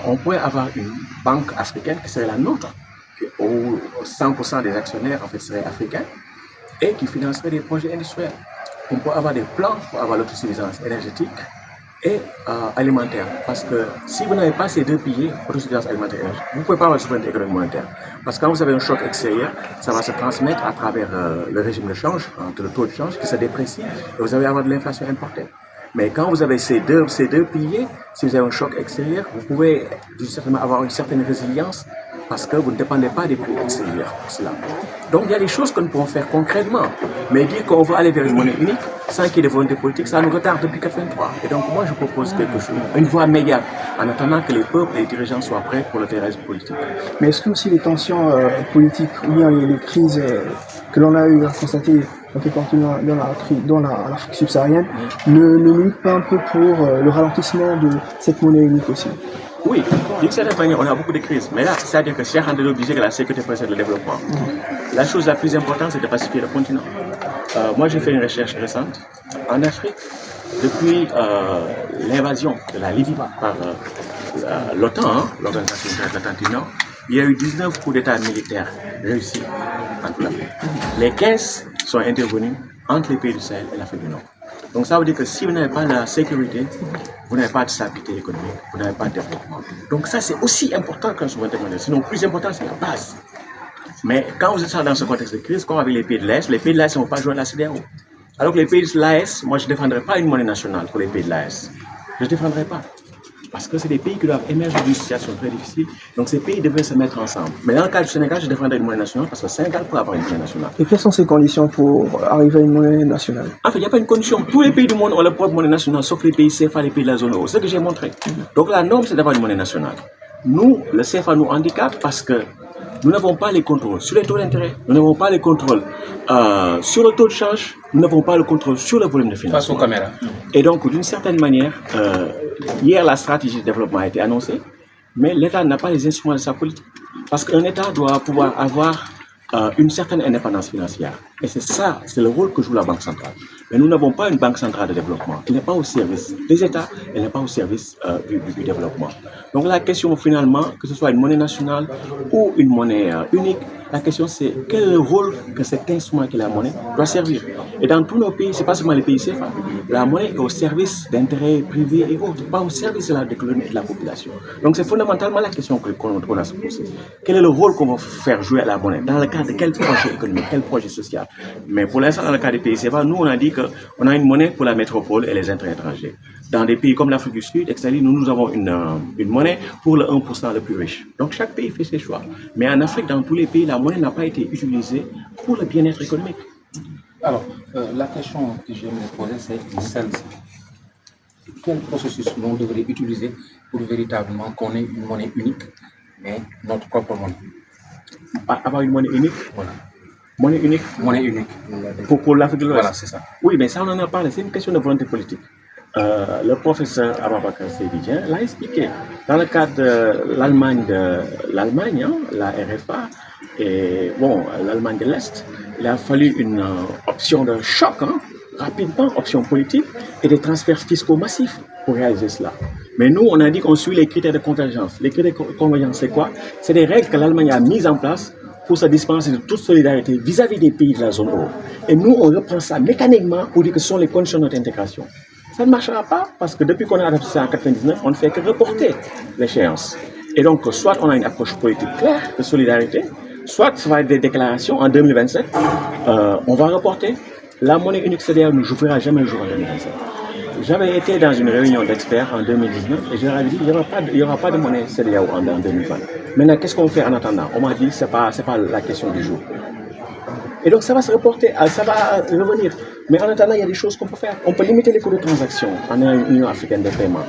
on pourrait avoir une banque africaine qui serait la nôtre, où 100% des actionnaires en fait seraient africains et qui financerait des projets industriels. On peut avoir des plans pour avoir l'autosuffisance énergétique et alimentaire. Parce que si vous n'avez pas ces deux piliers, autosuffisance alimentaire et énergétique, vous ne pouvez pas avoir de souveraineté économique monétaire. Parce que quand vous avez un choc extérieur, ça va se transmettre à travers le régime de change, le taux de change qui se déprécie, et vous allez avoir de l'inflation importée. Mais quand vous avez ces deux piliers, si vous avez un choc extérieur, vous pouvez certainement avoir une certaine résilience parce que vous ne dépendez pas des prix extérieurs pour cela. Donc il y a des choses que nous pouvons faire concrètement, mais dire qu'on veut aller vers une monnaie unique sans qu'il y ait de volonté politique, ça nous retarde depuis 1983. Et donc moi je propose quelque chose, une voie médiane, en attendant que les peuples et les dirigeants soient prêts pour le terrorisme politique. Mais est-ce que aussi les tensions politiques ou bien les crises que l'on a eu à constater un peu partout dans l'Afrique subsaharienne ne militent pas un peu pour le ralentissement de cette monnaie unique aussi? Oui, d'une certaine manière, on a beaucoup de crises. Mais là, c'est-à-dire que Cheikh Anta disait que la sécurité précède le développement. La chose la plus importante, c'est de pacifier le continent. Moi, j'ai fait une recherche récente. En Afrique, depuis l'invasion de la Libye par l'OTAN, l'Organisation de l'Atlantique Nord, il y a eu 19 coups d'État militaires réussis en toute l'Afrique. Les 15 sont intervenus entre les pays du Sahel et l'Afrique du Nord. Donc ça veut dire que si vous n'avez pas la sécurité, vous n'avez pas de stabilité économique, vous n'avez pas de développement. Donc ça c'est aussi important qu'un souveraineté monétaire. Sinon, le plus important c'est la base. Mais quand vous êtes dans ce contexte de crise, comme avec les pays de l'Est ne vont pas joindre la CEDEAO. Alors que les pays de l'AES, moi je ne défendrai pas une monnaie nationale pour les pays de l'AES. Je ne défendrai pas. Parce que c'est des pays qui doivent émerger d'une situation très difficile. Donc ces pays devraient se mettre ensemble. Mais dans le cas du Sénégal, je défendrai une monnaie nationale parce que le Sénégal peut avoir une monnaie nationale. Et quelles sont ces conditions pour arriver à une monnaie nationale? En fait, il n'y a pas une condition. Tous les pays du monde ont leur propre monnaie nationale, sauf les pays CFA, les pays de la zone euro. C'est ce que j'ai montré. Donc la norme, c'est d'avoir une monnaie nationale. Nous, le CFA nous handicape parce que nous n'avons pas les contrôles sur les taux d'intérêt, nous n'avons pas les contrôles sur le taux de change, nous n'avons pas le contrôle sur le volume de financement. Face aux caméras. Et donc, d'une certaine manière, hier, la stratégie de développement a été annoncée, mais l'État n'a pas les instruments de sa politique. Parce qu'un État doit pouvoir avoir une certaine indépendance financière. Et c'est ça, c'est le rôle que joue la Banque centrale. Mais nous n'avons pas une banque centrale de développement. Elle n'est pas au service des États, elle n'est pas au service du développement. Donc la question finalement, que ce soit une monnaie nationale ou une monnaie unique, la question c'est quel est le rôle que cet instrument qui est la monnaie doit servir. Et dans tous nos pays, ce n'est pas seulement les pays CFA, la monnaie est au service d'intérêts privés et autres, pas au service de l'économie et de la population. Donc c'est fondamentalement la question qu'on a à se poser. Quel est le rôle qu'on va faire jouer à la monnaie? Dans le cadre de quel projet économique, quel projet social? Mais pour l'instant, dans le cas des pays CFA, nous on a dit qu'on a une monnaie pour la métropole et les intérêts étrangers. Dans des pays comme l'Afrique du Sud, nous avons une monnaie pour le 1% le plus riche. Donc chaque pays fait ses choix. Mais en Afrique, dans tous les pays, la monnaie n'a pas été utilisée pour le bien-être économique. Alors, la question que j'aimerais poser, c'est celle-ci. Quel processus l'on devrait utiliser pour véritablement qu'on ait une monnaie unique, mais notre propre monnaie? Avoir une monnaie unique? Voilà. Monnaie unique? Monnaie unique. Pour l'Afrique de l'Ouest? Voilà, c'est ça. Oui, mais ça, on en a parlé. C'est une question de volonté politique. Le professeur Ababakar Seydidien l'a expliqué. Dans le cadre de l'Allemagne, la RFA, et bon, l'Allemagne de l'Est, il a fallu une option de choc, rapidement, option politique, et des transferts fiscaux massifs pour réaliser cela. Mais nous, on a dit qu'on suit les critères de convergence. Les critères de convergence, c'est quoi? C'est des règles que l'Allemagne a mises en place pour se dispenser de toute solidarité vis-à-vis des pays de la zone euro. Et nous, on reprend ça mécaniquement pour dire que ce sont les conditions de notre intégration. Ça ne marchera pas parce que depuis qu'on a adopté ça en 1999, on ne fait que reporter l'échéance. Et donc, soit on a une approche politique claire de solidarité, soit ça va être des déclarations en 2027, on va reporter. La monnaie unique CEDEAO ne jouera jamais le jour en 2027. J'avais été dans une réunion d'experts en 2019 et je leur avais dit qu'il n'y aura pas de monnaie CEDEAO en 2020. Maintenant, qu'est-ce qu'on fait en attendant? On m'a dit que ce n'est pas la question du jour. Et donc ça va se reporter, ça va revenir. Mais en attendant, il y a des choses qu'on peut faire. On peut limiter les coûts de transaction en Union africaine de paiement.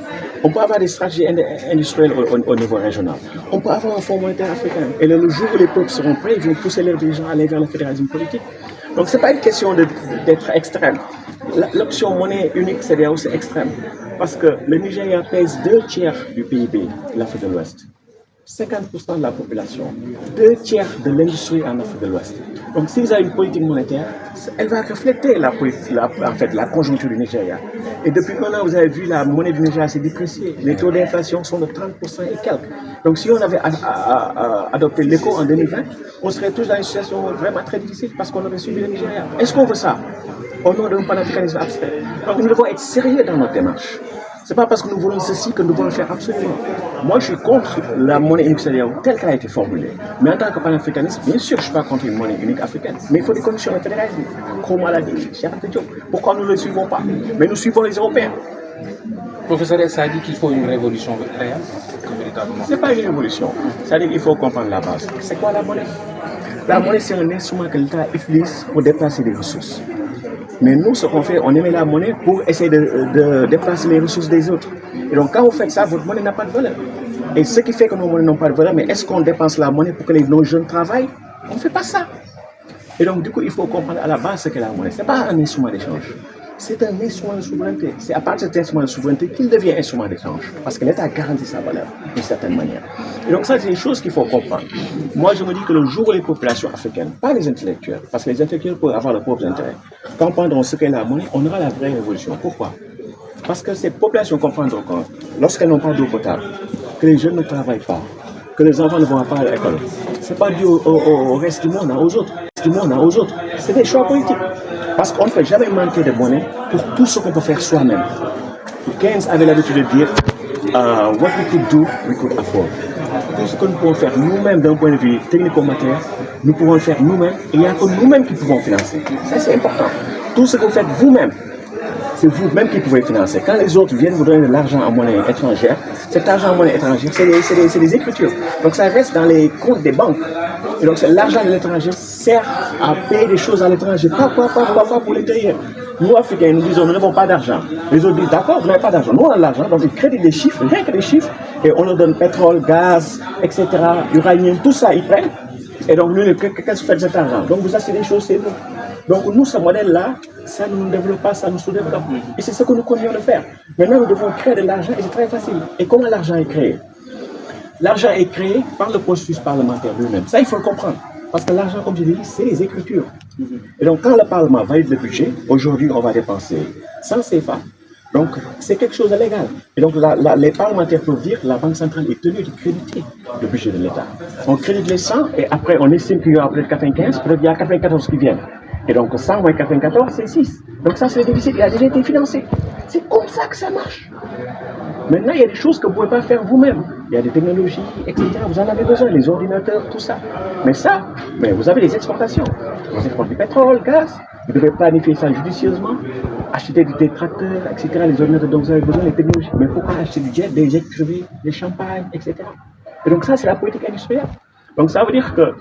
On peut avoir des stratégies industrielles au niveau régional. On peut avoir un fonds monétaire africain. Et le jour où les peuples seront prêts, ils vont pousser leurs dirigeants à aller vers le fédéralisme politique. Donc ce n'est pas une question d'être extrême. L'option monnaie unique CEDEAO, c'est extrême. Parce que le Nigeria pèse 2 tiers du PIB de l'Afrique de l'Ouest. 50% de la population, 2/3 de l'industrie en Afrique de l'Ouest. Donc, si vous avez une politique monétaire, elle va refléter la conjoncture du Nigeria. Et depuis un an, vous avez vu la monnaie du Nigeria s'est dépréciée. Les taux d'inflation sont de 30% et quelques. Donc, si on avait adopté l'éco en 2020, on serait tous dans une situation vraiment très difficile parce qu'on aurait suivi le Nigeria. Est-ce qu'on veut ça? Au nom d'un panafricanisme abstrait. Donc, nous devons être sérieux dans notre démarche. Ce n'est pas parce que nous voulons ceci que nous devons le faire absolument. Moi, je suis contre la monnaie unique CEDEAO telle qu'elle a été formulée. Mais en tant que panafricaniste, bien sûr, je ne suis pas contre une monnaie unique africaine. Mais il faut des conditions de fédéralisme. Comment l'a dit Cheikh Anta Diop. Pourquoi nous ne le suivons pas? Mais nous suivons les Européens. Professeur Essa a dit qu'il faut une révolution réelle, véritablement. Ce n'est pas une révolution. C'est-à-dire qu'il faut comprendre la base. C'est quoi la monnaie? La monnaie, c'est un instrument que l'État utilise pour déplacer des ressources. Mais nous, ce qu'on fait, on émet la monnaie pour essayer de déplacer les ressources des autres. Et donc, quand vous faites ça, votre monnaie n'a pas de valeur. Et ce qui fait que nos monnaies n'ont pas de valeur, mais est-ce qu'on dépense la monnaie pour que nos jeunes travaillent? On ne fait pas ça. Et donc, du coup, il faut comprendre à la base ce qu'est la monnaie. Ce n'est pas un instrument d'échange. C'est un instrument de souveraineté. C'est à partir de cet instrument de souveraineté qu'il devient instrument d'échange. Parce que l'État garantit sa valeur d'une certaine manière. Et donc ça, c'est des choses qu'il faut comprendre. Moi, je me dis que le jour où les populations africaines, pas les intellectuels, parce que les intellectuels peuvent avoir leurs propres intérêts, comprendront ce qu'est la monnaie, on aura la vraie révolution. Pourquoi? Parce que ces populations comprendront que lorsqu'elles n'ont pas d'eau potable, que les jeunes ne travaillent pas, que les enfants ne vont pas à l'école, ce n'est pas dû au reste du monde, aux autres. C'est des choix politiques. Parce qu'on ne peut jamais manquer de monnaie pour tout ce qu'on peut faire soi-même. Keynes avait l'habitude de dire what we could do, we could afford. Tout ce que nous pouvons faire nous-mêmes d'un point de vue technico-matériel, nous pouvons le faire nous-mêmes et il n'y a que nous-mêmes qui pouvons financer. Ça, c'est important. Tout ce que vous faites vous-même, c'est vous-même qui pouvez financer. Quand les autres viennent vous donner de l'argent en monnaie étrangère, cet argent en monnaie étrangère, c'est des écritures. Donc ça reste dans les comptes des banques. Et donc l'argent de l'étranger sert à payer des choses à l'étranger, pas pour l'intérieur. Nous, Africains, nous disons, nous n'avons pas d'argent. Les autres disent, d'accord, vous n'avez pas d'argent. Nous, on a de l'argent, donc ils créditent des chiffres, rien que des chiffres, et on leur donne pétrole, gaz, etc., uranium, tout ça, ils prennent. Et donc, nous, qu'est-ce que vous faites de cet argent? Donc, vous achetez des choses, c'est nous. Donc, nous, ce modèle-là, ça ne nous développe pas, ça nous sous-développe. Et c'est ce que nous continuons de faire. Maintenant, nous devons créer de l'argent, et c'est très facile. Et comment l'argent est créé? L'argent est créé par le processus parlementaire lui-même. Ça, il faut le comprendre. Parce que l'argent, comme je l'ai dit, c'est les écritures. Et donc, quand le Parlement valide le budget, aujourd'hui, on va dépenser 100 CFA. Donc, c'est quelque chose de légal. Et donc, les parlementaires peuvent dire que la Banque centrale est tenue de créditer le budget de l'État. On crédite les 100 et après, on estime qu'il y aura peut-être 95, peut-être il y a 94 qui viennent. Et donc, 100 moins 94, c'est 6. Donc, ça, c'est le déficit. Il a déjà été financé. C'est comme ça que ça marche. Maintenant, il y a des choses que vous ne pouvez pas faire vous-même. Il y a des technologies, etc. Vous en avez besoin, les ordinateurs, tout ça. Mais ça, vous avez des exportations. Vous exportez du pétrole, gaz. Vous devez planifier ça judicieusement. Acheter des tracteurs, etc. Les ordinateurs dont vous avez besoin, les technologies. Mais pourquoi acheter du jet, des jets privés, des champagnes, etc. Et donc ça, c'est la politique industrielle. Donc ça veut dire que